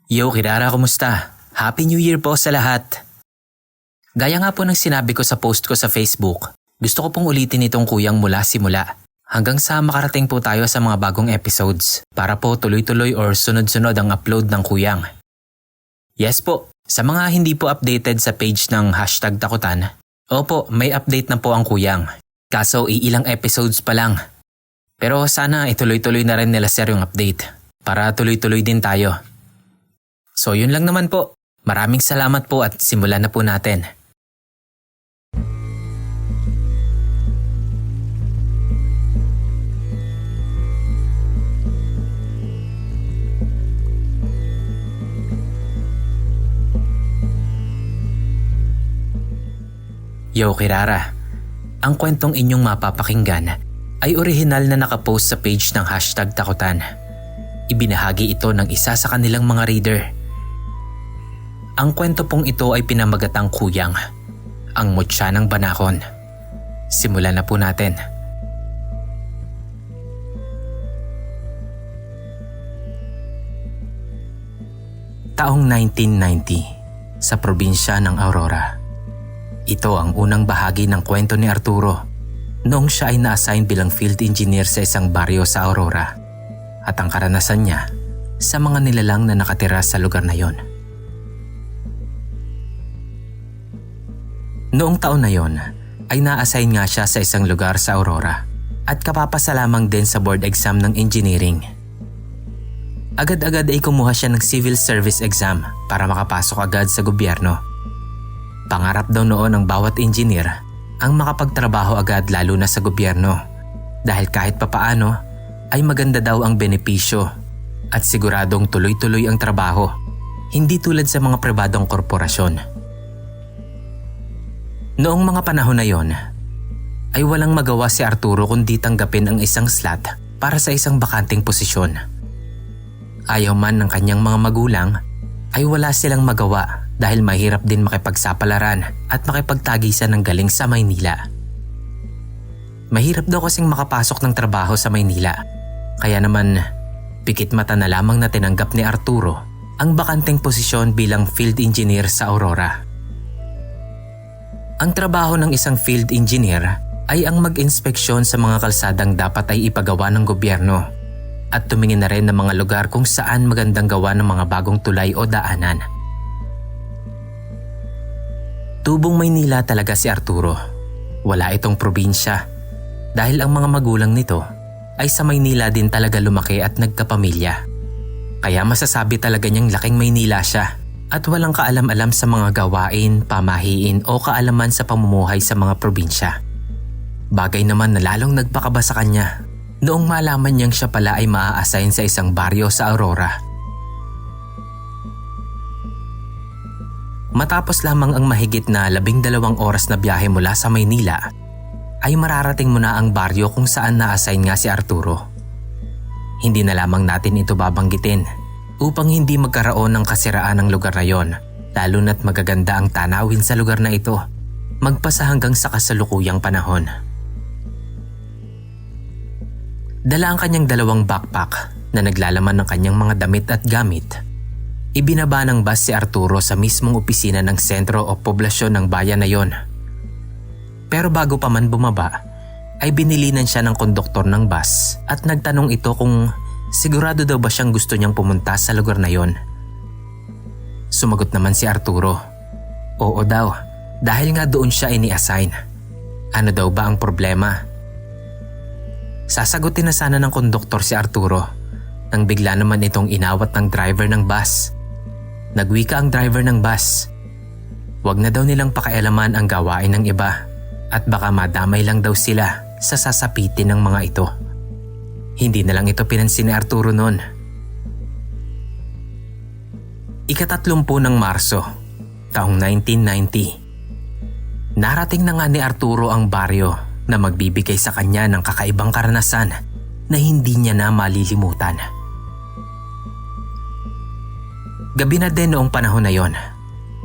Yo, Kirara, kumusta? Happy New Year po sa lahat. Gaya nga po ng sinabi ko sa post ko sa Facebook, gusto ko pong ulitin itong kuyang mula simula. Hanggang sa makarating po tayo sa mga bagong episodes para po tuloy-tuloy or sunod-sunod ang upload ng kuyang. Yes po, sa mga hindi po updated sa page ng #takutan, opo, may update na po ang kuyang. Kaso iilang episodes pa lang. Pero sana ituloy-tuloy na rin nila sir yung update para tuloy-tuloy din tayo. So yun lang naman po. Maraming salamat po at simulan na po natin. Yo, Kirara. Ang kwentong inyong mapapakinggan ay orihinal na nakapost sa page ng #takutan. Ibinahagi ito ng isa sa kanilang mga reader. Ang kwento pong ito ay pinamagatang Kuyang, ang mutya ng Banakon. Simulan na po natin. Taong 1990, sa probinsya ng Aurora. Ito ang unang bahagi ng kwento ni Arturo noong siya ay na-assign bilang field engineer sa isang baryo sa Aurora at ang karanasan niya sa mga nilalang na nakatira sa lugar na yon. Noong taon na yon ay na-assign nga siya sa isang lugar sa Aurora at kapapasalamang din sa board exam ng engineering. Agad-agad ay kumuha siya ng civil service exam para makapasok agad sa gobyerno. Pangarap daw noon ng bawat engineer ang makapagtrabaho agad lalo na sa gobyerno dahil kahit papaano ay maganda daw ang benepisyo at siguradong tuloy-tuloy ang trabaho, hindi tulad sa mga pribadong korporasyon. Noong mga panahon na yon, ay walang magawa si Arturo kundi tanggapin ang isang slot para sa isang bakanting posisyon. Ayaw man ng kanyang mga magulang, ay wala silang magawa dahil mahirap din makipagsapalaran at makipagtagisan ng galing sa Maynila. Mahirap daw kasing makapasok ng trabaho sa Maynila, kaya naman pikit mata na lamang na tinanggap ni Arturo ang bakanting posisyon bilang field engineer sa Aurora. Ang trabaho ng isang field engineer ay ang mag-inspeksyon sa mga kalsadang dapat ay ipagawa ng gobyerno at tumingin na rin ng mga lugar kung saan magandang gawa ng mga bagong tulay o daanan. Tubong Maynila talaga si Arturo. Wala itong probinsya dahil ang mga magulang nito ay sa Maynila din talaga lumaki at nagkapamilya. Kaya masasabi talaga niyang laking Maynila siya. At walang kaalam-alam sa mga gawain, pamahiin o kaalaman sa pamumuhay sa mga probinsya. Bagay naman na lalong nagpakaba sa kanya noong malaman niyang siya pala ay maa-assign sa isang baryo sa Aurora. Matapos lamang ang mahigit na 12 oras na biyahe mula sa Maynila, ay mararating mo na ang baryo kung saan na-assign nga si Arturo. Hindi na lamang natin ito babanggitin upang hindi magkaroon ng kasiraan ng lugar na yon, lalo na't magaganda ang tanawin sa lugar na ito, magpasa hanggang sa kasalukuyang panahon. Dala ang kanyang 2 backpack na naglalaman ng kanyang mga damit at gamit. Ibinaba ng bus si Arturo sa mismong opisina ng sentro o poblasyon ng bayan na yon. Pero bago pa man bumaba, ay binilinan siya ng konduktor ng bus at nagtanong ito kung sigurado daw ba siyang gusto niyang pumunta sa lugar na yon. Sumagot naman si Arturo. Oo daw, dahil nga doon siya ini-assign. Ano daw ba ang problema? Sasagutin na sana ng konduktor si Arturo nang bigla naman itong inawat ng driver ng bus. Nagwika ang driver ng bus. Huwag na daw nilang pakialaman ang gawain ng iba at baka madamay lang daw sila sa sasapitin ng mga ito. Hindi na lang ito pinansin ni Arturo noon. Ika-30 ng Marso, taong 1990. Narating na nga ni Arturo ang baryo na magbibigay sa kanya ng kakaibang karanasan na hindi niya na malilimutan. Gabi na din noong panahon na yon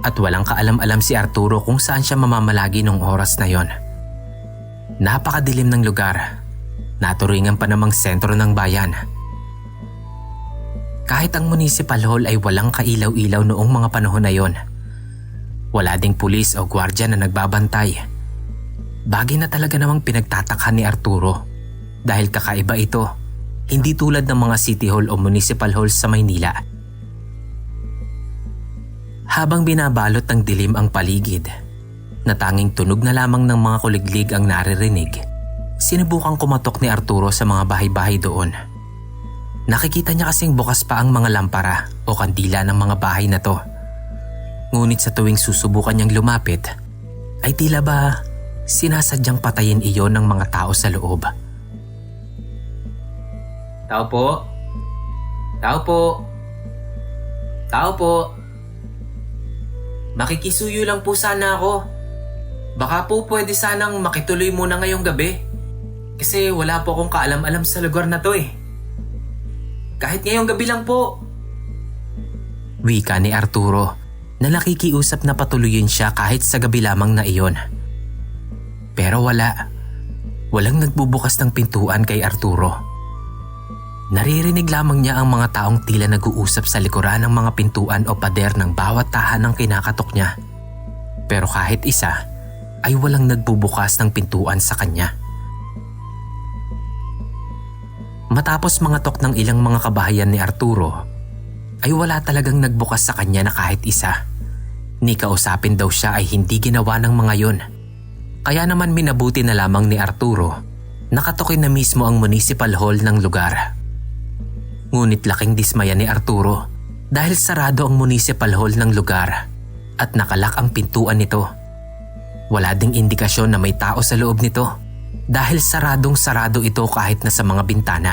at walang kaalam-alam si Arturo kung saan siya mamamalagi noong oras na yon. Napakadilim ng lugar. Naturingan pa namang sentro ng bayan. Kahit ang municipal hall ay walang kailaw-ilaw noong mga panahon na yon. Wala ding pulis o gwardya na nagbabantay. Bagay na talaga namang pinagtatakhan ni Arturo dahil kakaiba ito, hindi tulad ng mga city hall o municipal halls sa Maynila. Habang binabalot ng dilim ang paligid, na tanging tunog na lamang ng mga kuliglig ang naririnig, sinubukang kumatok ni Arturo sa mga bahay-bahay doon. Nakikita niya kasing bukas pa ang mga lampara o kandila ng mga bahay na to. Ngunit sa tuwing susubukan niyang lumapit, ay tila ba sinasadyang patayin iyon ng mga tao sa loob. Tao po? Tao po? Tao po? Makikisuyo lang po sana ako. Baka po pwede sanang makituloy muna ngayong gabi. Kasi wala po akong kaalam-alam sa lugar na to eh. Kahit ngayong gabi lang po. Wika ni Arturo na nakikiusap na patuloyin siya kahit sa gabi lamang na iyon. Pero walang nagbubukas ng pintuan kay Arturo. Naririnig lamang niya ang mga taong tila nag-uusap sa likuran ng mga pintuan o pader ng bawat tahanang kinakatok niya. Pero kahit isa ay walang nagbubukas ng pintuan sa kanya. Matapos mangatok ng ilang mga kabahayan ni Arturo, ay wala talagang nagbukas sa kanya na kahit isa. Ni kausapin daw siya ay hindi ginawa ng mga yon. Kaya naman minabuti na lamang ni Arturo, nakatokin na mismo ang municipal hall ng lugar. Ngunit laking dismaya ni Arturo dahil sarado ang municipal hall ng lugar at nakalak ang pintuan nito. Wala ding indikasyon na may tao sa loob nito dahil saradong-sarado ito kahit na sa mga bintana.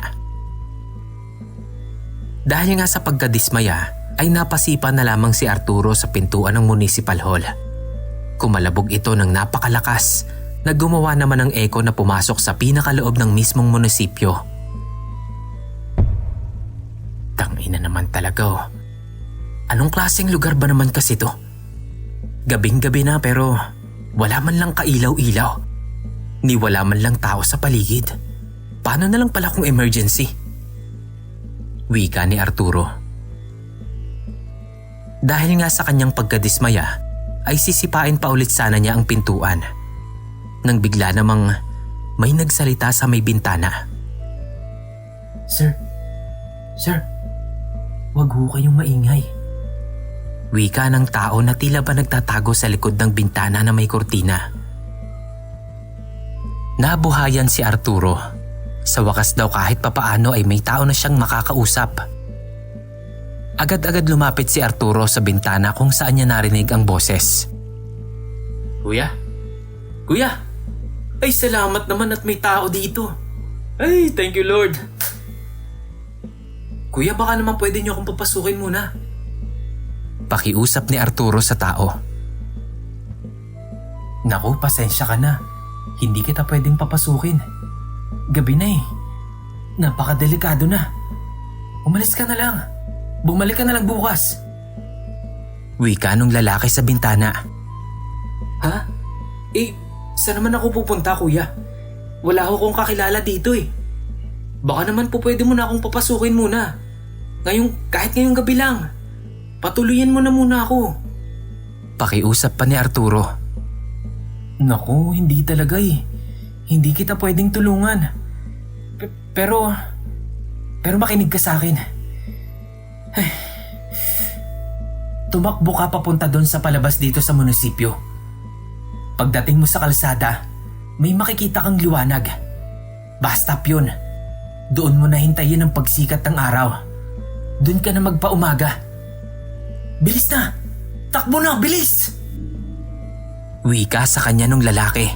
Dahil nga sa pagkadismaya ay napasipa na lamang si Arturo sa pintuan ng municipal hall. Kumalabog ito ng napakalakas na gumawa naman ng eko na pumasok sa pinakaloob ng mismong munisipyo. Tangina naman talaga oh. Anong klaseng lugar ba naman kasi to? Gabing-gabi na pero wala man lang kailaw-ilaw. Ni wala man lang tao sa paligid. Paano na lang pala kung emergency? Wika ni Arturo. Dahil nga sa kanyang pagkadismaya, ay sisipain pa ulit sana niya ang pintuan. Nang bigla namang may nagsalita sa may bintana. Sir, wag ho kayong maingay. Wika ng tao na tila ba nagtatago sa likod ng bintana na may kurtina. Nabuhayan si Arturo. Sa wakas daw kahit papaano ay may tao na siyang makakausap. Agad-agad lumapit si Arturo sa bintana kung saan niya narinig ang boses. Kuya? Kuya! Ay salamat naman at may tao dito. Ay thank you Lord. Kuya baka naman pwede niyo akong papasukin muna. Pakiusap ni Arturo sa tao. Naku, pasensya ka na. Hindi kita pwedeng papasukin. Gabi na eh. Napakadelikado na. Umalis ka na lang. Bumalik ka na lang bukas. Wika nung lalaki sa bintana. Ha? Eh, saan naman ako pupunta kuya? Wala akong kakilala dito eh. Baka naman po pwede mo na akong papasukin muna. Kahit ngayong gabi lang. Patuluyan mo na muna ako. Pakiusap pa ni Arturo. Naku, hindi talaga eh. Hindi kita pwedeng tulungan. Pero makinig ka sa akin. Ay. Tumakbo ka papunta doon sa palabas dito sa munisipyo. Pagdating mo sa kalsada, may makikita kang liwanag. Bus stop yun. Doon mo na hintayin ang pagsikat ng araw. Doon ka na magpaumaga. Bilis na! Takbo na! Bilis! Wika sa kanya nung lalaki.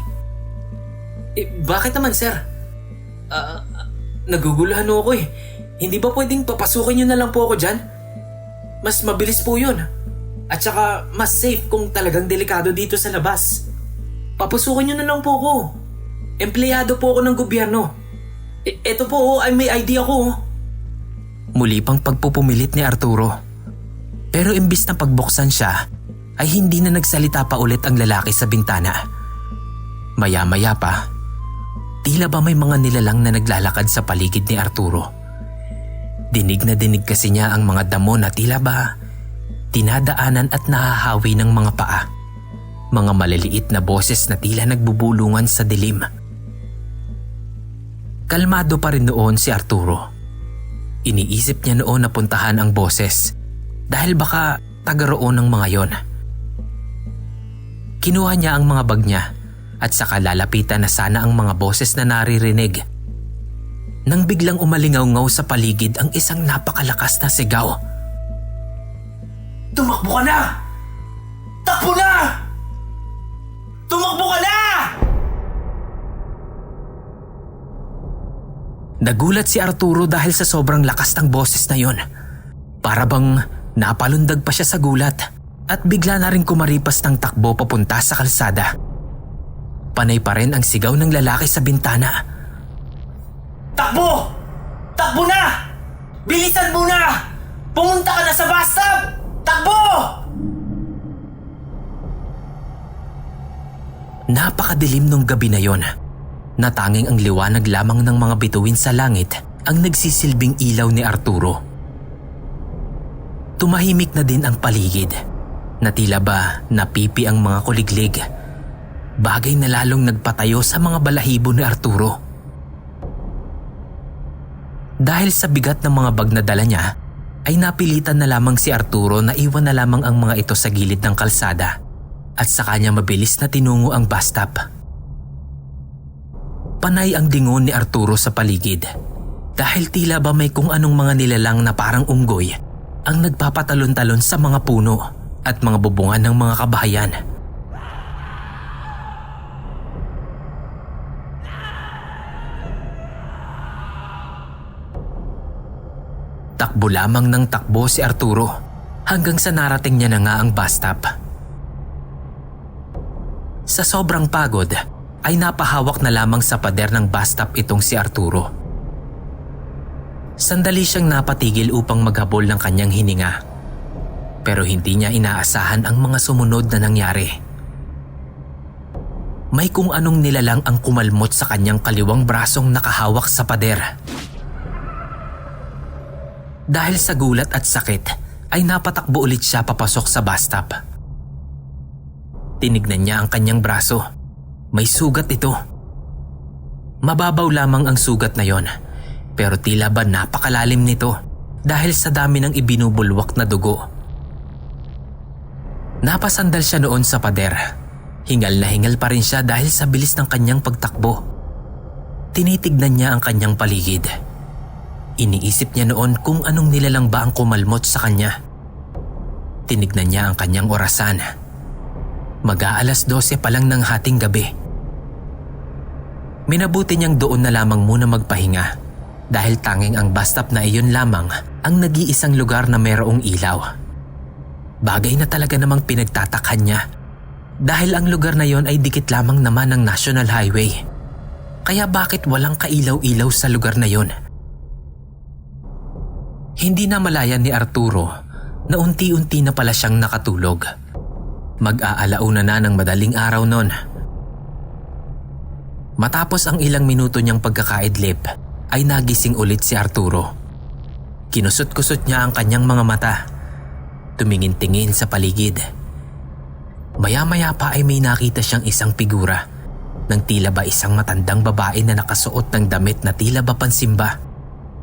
Bakit naman sir? Naguguluhan ako eh. Hindi ba pwedeng papasukin niyo na lang po ako dyan? Mas mabilis po yun. At saka mas safe kung talagang delikado dito sa labas. Papasukin niyo na lang po ako. Empleyado po ako ng gobyerno. Eto po ay may ID ako. Muli pang pagpupumilit ni Arturo. Pero imbis na pagbuksan siya, ay hindi na nagsalita pa ulit ang lalaki sa bintana. Maya-maya pa, tila ba may mga nilalang na naglalakad sa paligid ni Arturo. Dinig na dinig kasi niya ang mga damo na tila ba tinadaanan at nahahawi ng mga paa. Mga maliliit na boses na tila nagbubulungan sa dilim. Kalmado pa rin noon si Arturo. Iniisip niya noon na puntahan ang boses dahil baka taga roon ang mga yon. Kinuha niya ang mga bag niya at saka lalapitan na sana ang mga boses na naririnig. Nang biglang umalingaw-ngaw sa paligid ang isang napakalakas na sigaw. Tumakbo ka na! Takbo na! Tumakbo ka na! Nagulat si Arturo dahil sa sobrang lakas ng boses na yon. Para bang napalundag pa siya sa gulat at bigla na rin kumaripas ng takbo papunta sa kalsada. Panay pa rin ang sigaw ng lalaki sa bintana. Takbo! Takbo na! Bilisan mo na! Pumunta ka na sa bus stop! Takbo! Napakadilim nung gabi na yon. Natanging ang liwanag lamang ng mga bituin sa langit ang nagsisilbing ilaw ni Arturo. Tumahimik na din ang paligid na tila ba napipi ang mga kuliglig. Bagay na lalong nagpatayo sa mga balahibo ni Arturo. Dahil sa bigat ng mga bag na dala niya, ay napilitan na lamang si Arturo na iwan na lamang ang mga ito sa gilid ng kalsada at sa kanya mabilis na tinungo ang bus stop. Panay ang dingon ni Arturo sa paligid dahil tila ba may kung anong mga nilalang na parang unggoy ang nagpapatalon-talon sa mga puno at mga bubungan ng mga kabahayan. Takbo lamang ng takbo si Arturo hanggang sa narating niya na nga ang bus stop. Sa sobrang pagod ay napahawak na lamang sa pader ng bus stop itong si Arturo. Sandali siyang napatigil upang maghabol ng kanyang hininga. Pero hindi niya inaasahan ang mga sumunod na nangyari. May kung anong nilalang ang kumalmot sa kanyang kaliwang brasong nakahawak sa pader. Dahil sa gulat at sakit ay napatakbo ulit siya papasok sa bus stop. Tinignan niya ang kanyang braso. May sugat ito. Mababaw lamang ang sugat na yon, pero tila ba napakalalim nito dahil sa dami ng ibinubulwak na dugo. Napasandal siya noon sa pader. Hingal na hingal pa rin siya dahil sa bilis ng kanyang pagtakbo. Tinitignan niya ang kanyang paligid. Iniisip niya noon kung anong nilalang ba ang kumalmot sa kanya. Tinignan niya ang kanyang orasan. Mag-aalas 12 pa lang ng hating gabi. Minabuti niyang doon na lamang muna magpahinga dahil tanging ang bus stop na iyon lamang ang nag-iisang lugar na mayroong ilaw. Bagay na talaga namang pinagtatakhan niya dahil ang lugar na yon ay dikit lamang naman ng National Highway. Kaya bakit walang kailaw-ilaw sa lugar na yon? Hindi na malayan ni Arturo na unti-unti na pala siyang nakatulog. Mag-aalauna na ng madaling araw noon. Matapos ang ilang minuto niyang pagkakaidlip ay nagising ulit si Arturo. Kinusot-kusot niya ang kanyang mga mata. Tumingin-tingin sa paligid. Maya-maya pa ay may nakita siyang isang figura ng tila ba isang matandang babae na nakasuot ng damit na tila ba pansimba.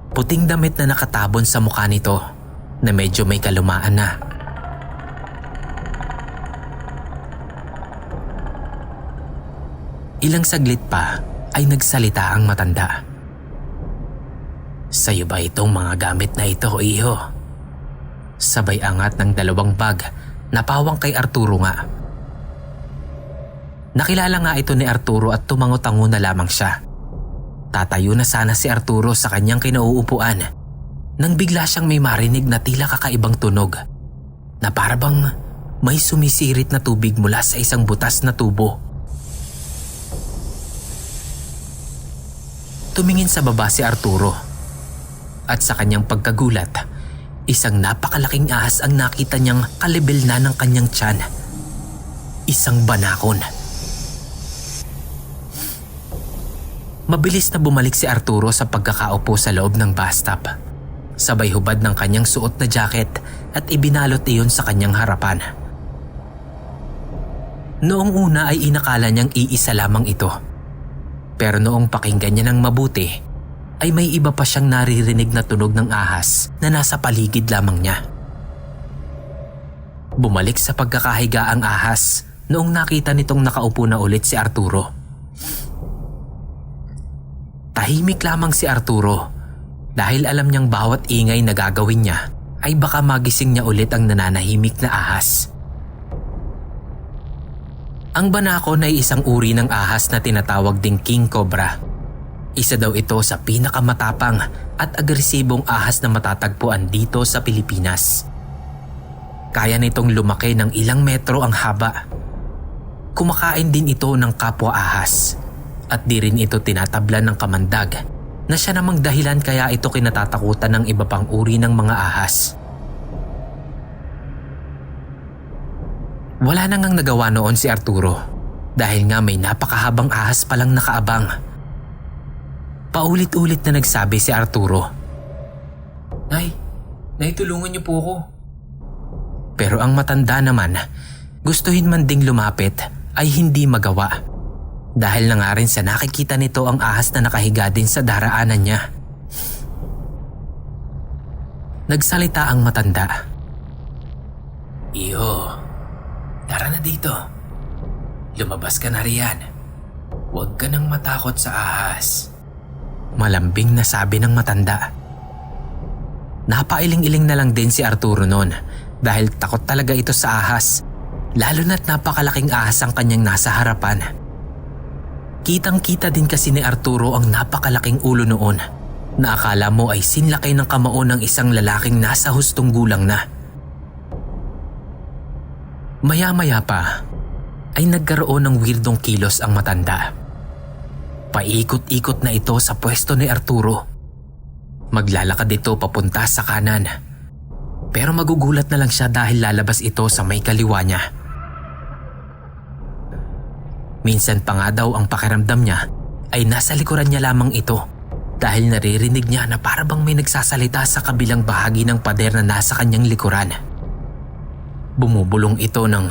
Puting damit na nakatabon sa mukha nito na medyo may kalumaan na. Ilang saglit pa ay nagsalita ang matanda. "Sa'yo ba itong mga gamit na ito, iho?" Sabay angat ng dalawang bag na pawang kay Arturo nga. Nakilala nga ito ni Arturo at tumango-tango na lamang siya. Tatayo na sana si Arturo sa kanyang kinauupuan nang bigla siyang may marinig na tila kakaibang tunog na parabang may sumisirit na tubig mula sa isang butas na tubo. Tumingin sa baba si Arturo at sa kanyang pagkagulat, isang napakalaking ahas ang nakita niyang kalibel na ng kanyang tiyan. Isang banakon. Mabilis na bumalik si Arturo sa pagkakaupo sa loob ng bus stop sabay hubad ng kanyang suot na jacket at ibinalot iyon sa kanyang harapan. Noong una ay inakala niyang iisa lamang ito. Pero noong pakinggan niya ng mabuti, ay may iba pa siyang naririnig na tunog ng ahas na nasa paligid lamang niya. Bumalik sa pagkakahiga ang ahas noong nakita nitong nakaupo na ulit si Arturo. Tahimik lamang si Arturo dahil alam niyang bawat ingay na gagawin niya ay baka magising niya ulit ang nananahimik na ahas. Ang banakon ay isang uri ng ahas na tinatawag ding king cobra. Isa daw ito sa pinakamatapang at agresibong ahas na matatagpuan dito sa Pilipinas. Kaya nitong lumaki ng ilang metro ang haba. Kumakain din ito ng kapwa ahas at di rin ito tinatablan ng kamandag na siya namang dahilan kaya ito kinatatakutan ng iba pang uri ng mga ahas. Wala na ngang nagawa noon si Arturo dahil nga may napakahabang ahas palang nakaabang. Paulit-ulit na nagsabi si Arturo, Nay, tulungan niyo po ako." Pero ang matanda naman, gustuhin man ding lumapit ay hindi magawa. Dahil na nga rin sa nakikita nito ang ahas na nakahiga din sa daraanan niya. Nagsalita ang matanda. "Iyo, tara na dito. Lumabas ka na riyan. Huwag ka nang matakot sa ahas." Malambing na sabi ng matanda. Napailing-iling na lang din si Arturo noon dahil takot talaga ito sa ahas, lalo na't napakalaking ahas ang kanyang nasa harapan. Kitang-kita din kasi ni Arturo ang napakalaking ulo noon na akala mo ay sinlaki ng kamao ng isang lalaking nasa hustong gulang na. Maya-maya pa ay nagkaroon ng weirdong kilos ang matanda. Paikot-ikot na ito sa pwesto ni Arturo. Maglalakad ito papunta sa kanan. Pero magugulat na lang siya dahil lalabas ito sa may kaliwa niya. Minsan pa nga daw ang pakiramdam niya ay nasa likuran niya lamang ito dahil naririnig niya na parabang may nagsasalita sa kabilang bahagi ng pader na nasa kanyang likuran. Bumubulong ito ng,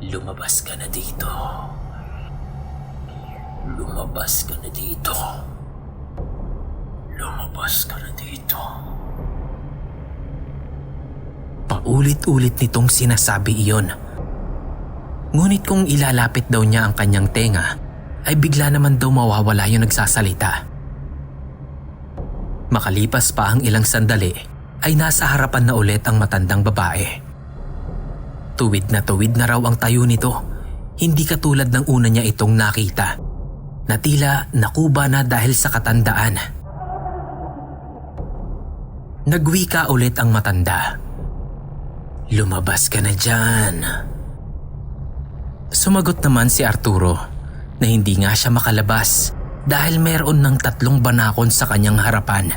"Lumabas ka na dito. Lumabas ka na dito. Lumabas ka na dito." Paulit-ulit nitong sinasabi iyon. Ngunit kung ilalapit daw niya ang kanyang tenga, ay bigla naman daw mawawala yung nagsasalita. Makalipas pa ang ilang sandali, ay nasa harapan na ulit ang matandang babae. Tuwid na raw ang tayo nito, hindi katulad ng una niya itong nakita, na tila nakuba na dahil sa katandaan. Nagwika ulit ang matanda. "Lumabas ka na dyan." Sumagot naman si Arturo na hindi nga siya makalabas dahil meron ng 3 banakon sa kanyang harapan.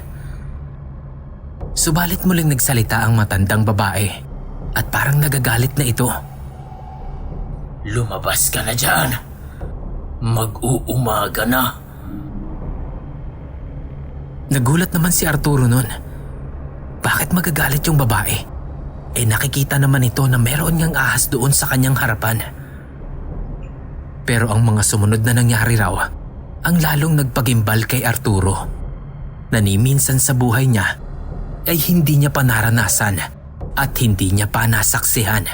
Subalit muling nagsalita ang matandang babae at parang nagagalit na ito. "Lumabas ka na dyan. Mag-uumaga na." Nagulat naman si Arturo nun. Bakit magagalit yung babae? Nakikita naman ito na meron ngang ahas doon sa kanyang harapan. Pero ang mga sumunod na nangyari raw ang lalong nagpagimbal kay Arturo na ni minsan sa buhay niya ay hindi niya pa naranasan at hindi niya pa nasaksihan.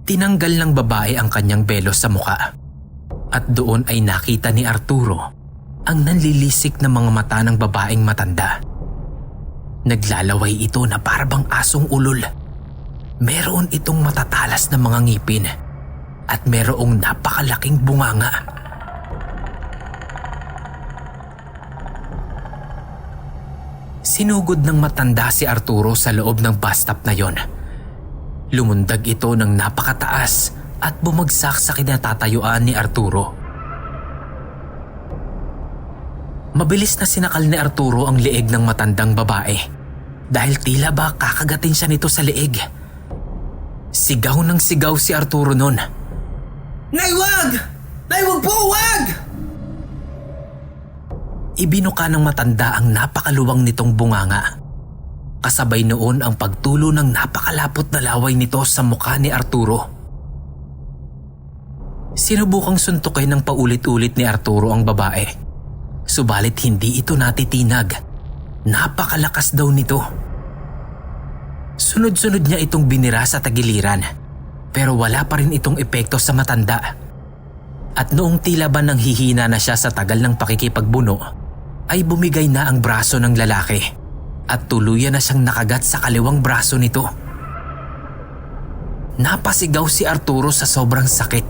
Tinanggal ng babae ang kanyang belo sa muka at doon ay nakita ni Arturo ang nanlilisik na mga mata ng babaeng matanda. Naglalaway ito na parabang asong ulol. Meron itong matatalas na mga ngipin at merong napakalaking bunganga. Sinugod ng matanda si Arturo sa loob ng bus stop na yon. Lumundag ito ng napakataas at bumagsak sa kinatatayuan ni Arturo. Mabilis na sinakal ni Arturo ang leeg ng matandang babae dahil tila ba kakagatin siya nito sa leeg. Sigaw ng sigaw si Arturo nun. "Nay, wag! Nay, wag po, wag! ibinuka ng matanda ang napakaluwang nitong bunganga. Kasabay noon ang pagtulo ng napakalapot na laway nito sa mukha ni Arturo. Sinubukang suntukin ng paulit-ulit ni Arturo ang babae. Subalit hindi ito natitinag. Napakalakas daw nito. Sunod-sunod niya itong binira sa tagiliran, pero wala pa rin itong epekto sa matanda. At noong tila ba nang hihina na siya sa tagal ng pakikipagbuno, ay bumigay na ang braso ng lalaki at tuluyan na siyang nakagat sa kaliwang braso nito. Napasigaw si Arturo sa sobrang sakit.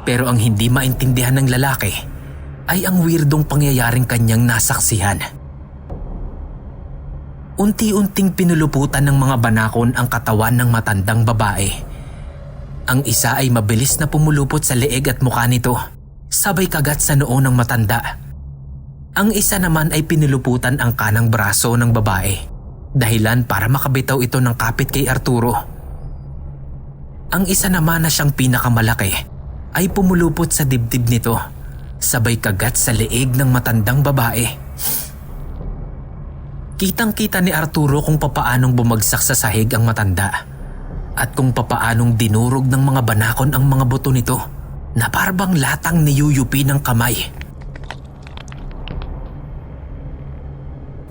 Pero ang hindi maintindihan ng lalaki ay ang weirdong pangyayaring kanyang nasaksihan. Unti-unting pinuluputan ng mga banakon ang katawan ng matandang babae. Ang isa ay mabilis na pumulupot sa leeg at mukha nito, sabay kagat sa noo ng matanda. Ang isa naman ay pinuluputan ang kanang braso ng babae, dahilan para makabitaw ito ng kapit kay Arturo. Ang isa naman na siyang pinakamalaki ay pumulupot sa dibdib nito, sabay kagat sa leeg ng matandang babae. Kitang-kita ni Arturo kung papaanong bumagsak sa sahig ang matanda at kung papaanong dinurog ng mga banakon ang mga buto nito na parang latang niyuyupi ng kamay.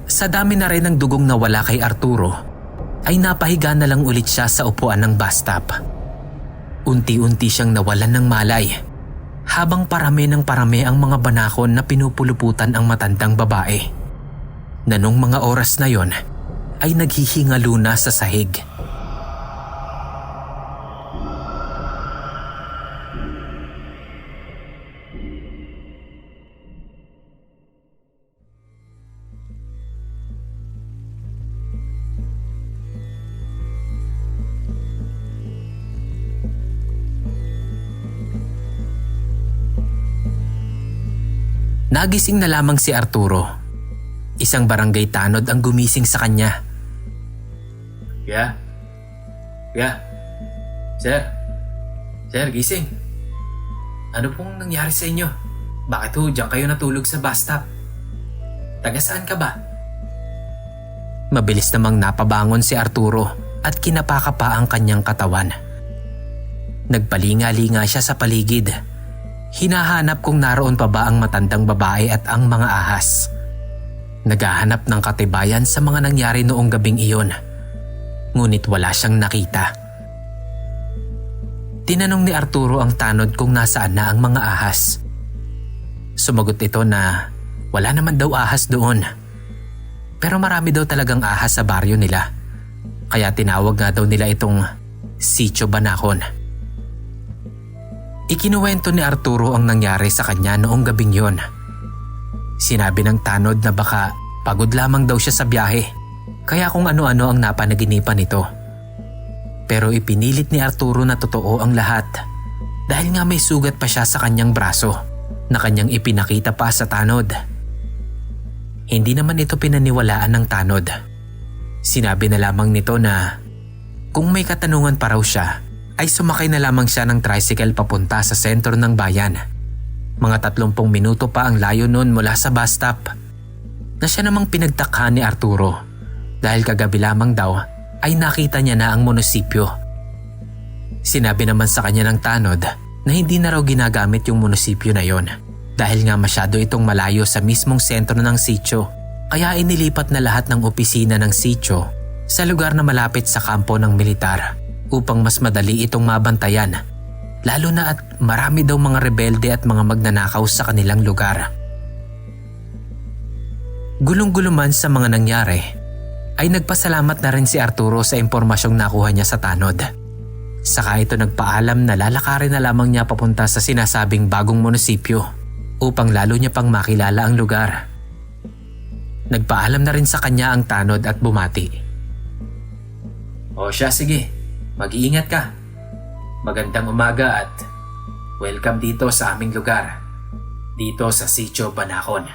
Sa dami na rin ng dugong nawala kay Arturo, ay napahiga na lang ulit siya sa upuan ng bus stop. Unti-unti siyang nawalan ng malay, habang parami ng parami ang mga banakon na pinupuluputan ang matandang babae, na nung mga oras na yon ay naghihingalo na sa sahig. Nagising na lamang si Arturo. Isang barangay tanod ang gumising sa kanya. Yeah? Sir, gising. Ano pong nangyari sa inyo? Bakit ho diyan kayo natulog sa bus stop? Taga saan ka ba? Mabilis namang napabangon si Arturo at kinapaka pa ang kanyang katawan. Nagpalinga-linga siya sa paligid. Hinahanap kung naroon pa ba ang matandang babae at ang mga ahas. Naghahanap ng katibayan sa mga nangyari noong gabing iyon. Ngunit wala siyang nakita. Tinanong ni Arturo ang tanod kung nasaan na ang mga ahas. Sumagot ito na wala naman daw ahas doon. Pero marami daw talagang ahas sa baryo nila. Kaya tinawag nga daw nila itong Sitio Banakon. Ikinuwento ni Arturo ang nangyari sa kanya noong gabing yon. Sinabi ng tanod na baka pagod lamang daw siya sa biyahe, kaya kung ano-ano ang napanaginipan nito. Pero ipinilit ni Arturo na totoo ang lahat dahil nga may sugat pa siya sa kanyang braso na kanyang ipinakita pa sa tanod. Hindi naman ito pinaniwalaan ng tanod. Sinabi na lamang nito na kung may katanungan pa raw siya, ay sumakay na lamang siya ng tricycle papunta sa sentro ng bayan. Mga 30 minuto pa ang layo noon mula sa bus stop, na siya namang pinagtakhan ni Arturo dahil kagabi lamang daw ay nakita niya na ang munisipyo. Sinabi naman sa kanya ng tanod na hindi na raw ginagamit yung munisipyo na yon dahil nga masyado itong malayo sa mismong sentro ng sitio, kaya inilipat na lahat ng opisina ng sitio sa lugar na malapit sa kampo ng militar upang mas madali itong mabantayan, lalo na at marami daw mga rebelde at mga magnanakaw sa kanilang lugar. Gulong-gulo man sa mga nangyari, ay nagpasalamat na rin si Arturo sa impormasyong nakuha niya sa tanod. Saka ito nagpaalam na lalakarin na lamang niya papunta sa sinasabing bagong munisipyo upang lalo niya pang makilala ang lugar. Nagpaalam na rin sa kanya ang tanod at bumati. O siya, sige. Mag-iingat ka. Magandang umaga at welcome dito sa aming lugar. Dito sa Sitio Banakon.